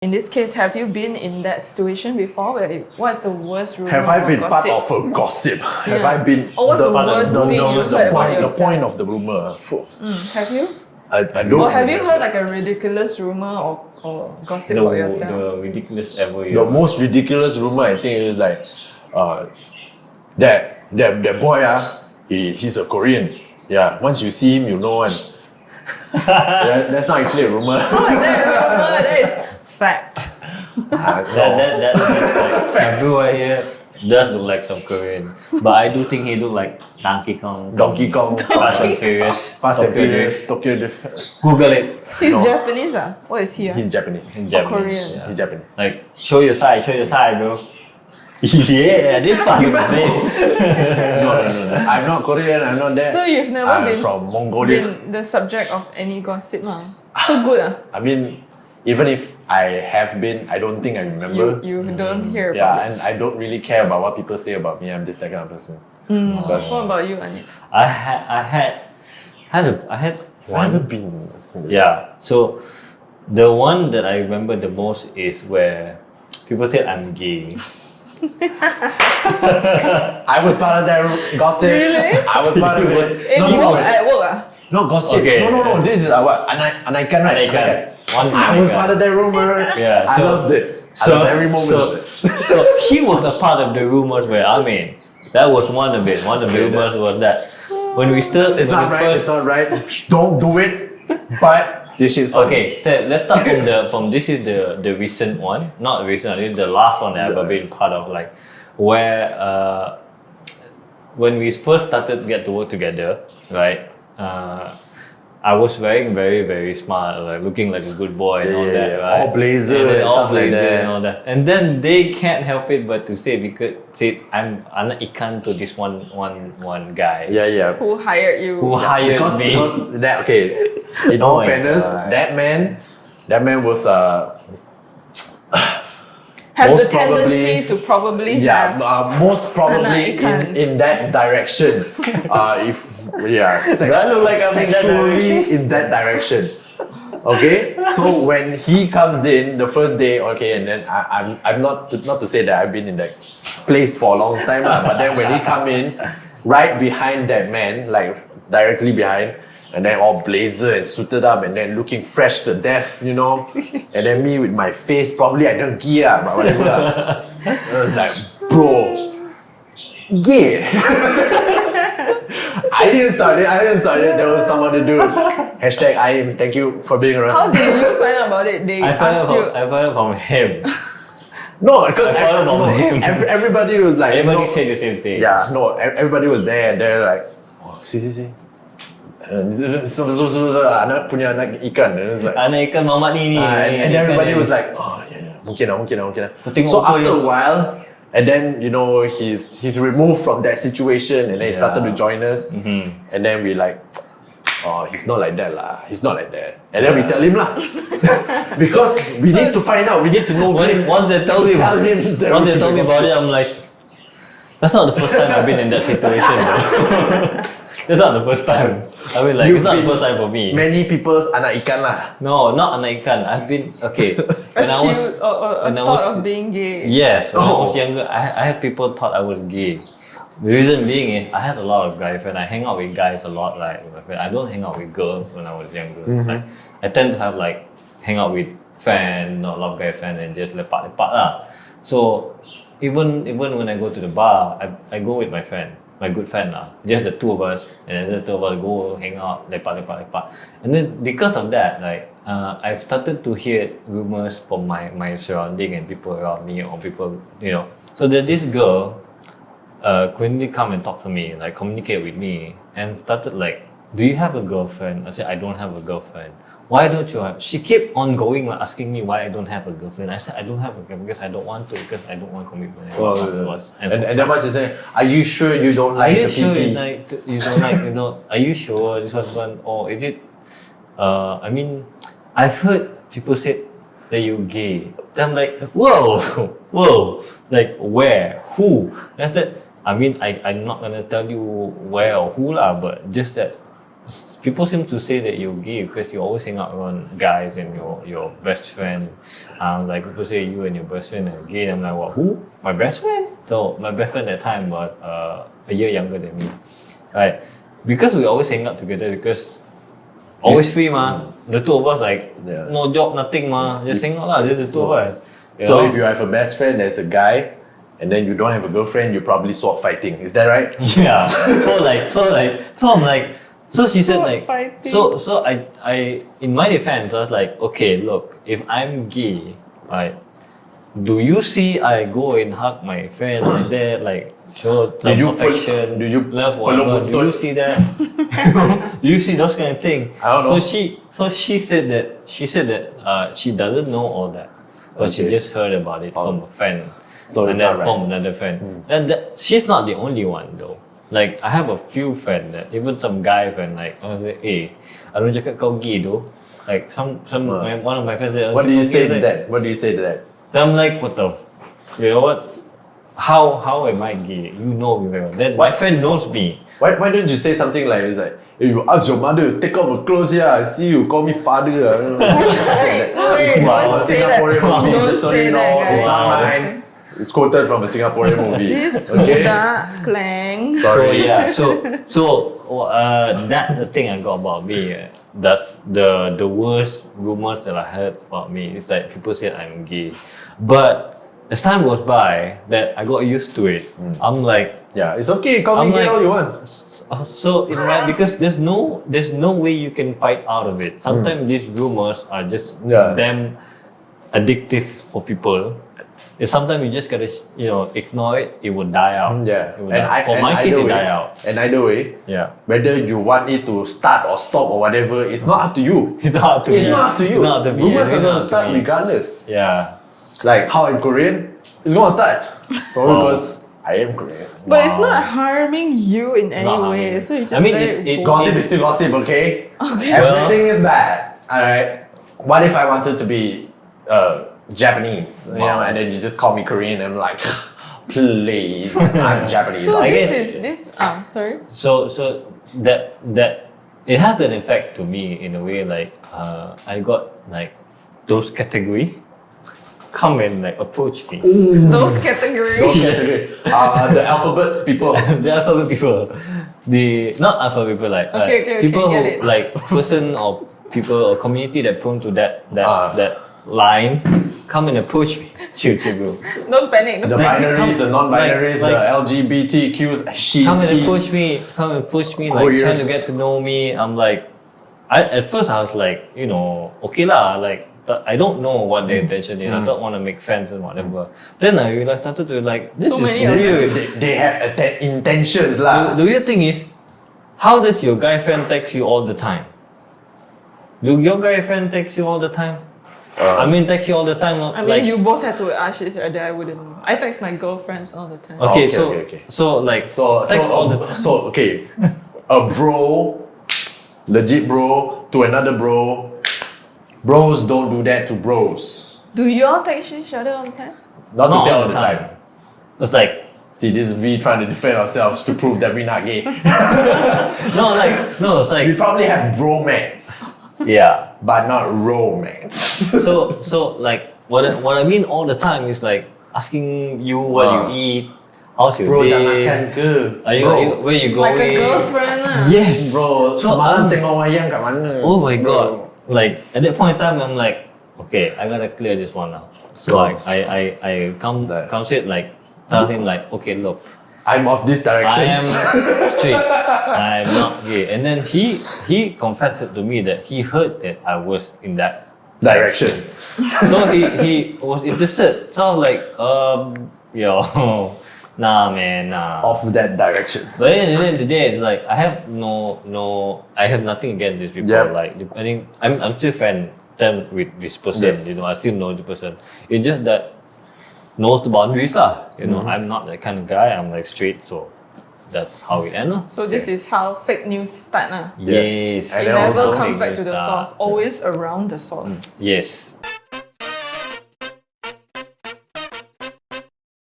In this case, have you been in that situation before? What's the worst rumor? Have I been part gossip? of a gossip? Have I been Or what's the worst thing you heard about the yourself? point of the rumor? Have you? I don't. Or have you heard like a ridiculous rumor or gossip about yourself? The ridiculous ever. The most ridiculous rumor I think is like, that boy he's a Korean. Yeah, once you see him, you know one. That's not actually a rumor. That is fact. That's like everywhere here does look like some Korean, but I do think he look like Donkey Kong. Fast and Furious. Fast and Furious. Tokyo Drift. Google it. He's Japanese, What is he? He's Japanese. Korean. Yeah. He's Japanese. Like show your side, bro. Yeah, this fucking face. No. I'm not Korean. I'm not that. So you've never I'm been from Mongolia. been the subject of any gossip, So good, I mean, even if I have been, I don't think I remember. You don't hear about Yeah, it. and I don't really care about what people say about me. I'm just that kind of person. What about you, Anit? I had Never one. been. Yeah. So the one that I remember the most is where people said I'm gay. I was part of that gossip. Really? I was part of it. At work, No gossip. Okay. No. This is what? Anaikan, right? Anaikan. One I was Anaikan. part of that rumor. Yeah, I so- loved it. I So, loved every moment of it. so he was a part of the rumors where that was one of it. One of the rumors was that when we still It's when not we right. first- It's not right. Don't do it. But this shit's funny. Okay, so let's start from this is the recent one, not recent. This is the last one that I've ever been part of. Like where when we first started to get to work together, right? I was wearing very, very smart, like looking like a good boy and all that, right? All blazer and then and all stuff like blazer that. and all that. And then they can't help it but to say I'm anak ikan to this one guy Yeah. Who hired you? who hired Because me. that in all my fairness, God. that man was Has most the tendency probably- to probably have. most probably Anak ikans. in that direction. Do I look like I'm in that sexually direction? in that direction. Okay, so when he comes in the first day, okay, and then I'm not to say that I've been in that place for a long time, but then when he come in, right behind that man, like directly behind, and then all blazer and suited up, and then looking fresh to death, and then me with my face, probably I don't gear, but whatever. I was like, bro, gay. I didn't start it. There was someone to do it. Hashtag I am. Thank you for being around. How did you find out about it? They I asked you. found out from him. No, because I found out about him. everybody was like, Everybody said the same thing. yeah, no, everybody was there, and they're like, oh, see. So, anak punya anak ikan. And it was like, Anak ikan mamat ni. and everybody was like, oh yeah, mungkin lah. Tengok So apa after ni? a while, and then he's removed from that situation, and then he started to join us, and then we like, oh, he's not like that lah. He's not like that, and then we tell him lah, because we need to find out. We need to know. Once they told me Tell him that once we they told me can about it, I'm like, that's not the first time I've been in that situation. Bro. That's not the first time. I mean, like, it's not the first time for me. Many people's anak ikan lah. No, not anak ikan. I've been when I was Accused or when I thought was- of being gay. yes, when I Oh. was younger, I had people thought I was gay. The reason being is I had a lot of guy friends. I hang out with guys a lot. Like I don't hang out with girls when I was younger. Like I tend to have like hang out with friends, not a lot of guy friends, and just lepak lah. So even when I go to the bar, I go with my friend, my good friend lah. Just the two of us, and then the two of us go hang out, lepak. And then because of that, like I've started to hear rumors from my surrounding and people around me or people, So there's this girl quickly come and talk to me, like communicate with me, and started like, do you have a girlfriend? I said, I don't have a girlfriend. Why don't you have? She kept on going, like, asking me why I don't have a girlfriend. I said, I don't have a girlfriend because I don't want to, because I don't want commitment. And then what she saying? Are you sure you don't are like you the sure PP? you don't like, are you sure this was one, or is it, I mean, I've heard people say that you're gay. Then I'm like, whoa, like where, who? I said, I mean, I'm not gonna tell you where or who lah, but just that people seem to say that you're gay because you always hang out around guys and your best friend. Like people say you and your best friend are gay. I'm like, what? Who? My best friend? So my best friend at that time was a year younger than me, right? Because we always hang out together because always free the two of us like no job, nothing just hang out lah. Just the two of us. So if you have a best friend that's a guy, and then you don't have a girlfriend, you're probably sword fighting. Is that right? Yeah. So I'm like, so she said like, fighting. so I in my defense, I was like, okay, look, if I'm gay, right, do you see I go and hug my friend like that, like show some affection, do you love whatever? Do you see that? Do you see those kind of things? I don't know. So she said that she doesn't know all that, but she just heard about it from a friend. So it's and then not right. from another friend. And she's not the only one though. Like I have a few friends that even some guy friend like I was like, hey, I don't cakap kau gay though. Like one of my friends said, What do you say to that? What do you say to that? Then I'm like, what the you know what? How am I gay? You know me very well. Then my friend knows me. Why don't you say something like, it's like, hey, you ask your mother to take off her clothes here, I see you call me father. Don't say that. Singaporean movie, Don't just so say you that, know, guys. it's not mine. It's quoted from a Singaporean movie. This Okay? Buddha clang. Sorry. That's the thing I got about me. That's the worst rumors that I heard about me. It's like people say I'm gay, but as time goes by, that I got used to it. I'm like, Yeah, it's okay, call me I'm gay like- all you want. so in my because there's no way you can fight out of it. Sometimes these rumors are just damn addictive for people. And sometimes you just gotta ignore it. It will die out. Yeah, It will die. For my case, it die out. And either way, Yeah. whether you want it to start or stop or whatever, it's not up to you. It's not up to It's me. not up to you. It's not up to me. Rumors It's are not gonna up to start me. regardless. Yeah. Like how I'm Korean, it's gonna start. Probably because I am Korean. But it's not harming you in any Not way. harming. So you just I mean, let it- go. Gossip is still gossip, okay? Okay. Everything is bad. Alright. What if I wanted to be Japanese? You know, and then you just call me Korean and I'm like, please, I'm Japanese. So I this guess- is this. Sorry. So that it has an effect to me in a way like I got like those category come and like approach me. Those categories. Those category. The alphabets people. The alphabet people, the not alphabet people like Okay, people get who it. like person or people or community that prone to that Ah. line come and approach me. Chill, bro. Don't panic. The Don't panic. binaries, the non-binaries, like- the LGBTQs, she's, Come and he's. approach me. Come and push me. Like Queers. trying to get to know me. I'm like, at first I was like, okay lah. Like I don't know what their intention is. I don't want to make friends and whatever. Then I realized started to like this So is many of weird. They have intentions lah. The weird thing is, how does your guy friend text you all the time? Do your guy friend text you all the time? I mean, text you all the time. I mean, you both had to ask this other. I wouldn't know. I text my girlfriends all the time. Okay, Okay. so like So text all the time. so okay, a bro, legit bro to another bro. Bros don't do that to bros. Do y'all text each other all the time? Not to Not say all all the time. It's like See, this is we trying to defend ourselves to prove that we're not gay. it's like We probably have bromance, yeah. but not romance. So like what I mean all the time is like asking you what you eat, how's your Bro, dah day, makan ke? are you, where you going? Like a girlfriend lah. Yes, Bro, So, semalam tengok wayang kat mana? Oh my god! Like at that point in time, I'm like, okay, I gotta clear this one now. So like I come sit like tell him like, okay, look, I'm of this direction. I am straight. I'm not gay. And then he confessed it to me that he heard that I was in that. direction. So he was interested. So I was like, yo, nah man, nah. Of that direction. But at the end of the day, it's like I have I have nothing against these people. Yep. Like I think I'm still friend with this person. Yes. I still know the person. It's just that knows the boundaries lah. I'm not that kind of guy. I'm like straight, so that's how it ends. So this is how fake news start lah. Yes. Yes. And It then never also comes back fake to the news source. start. Always around the source. Yes.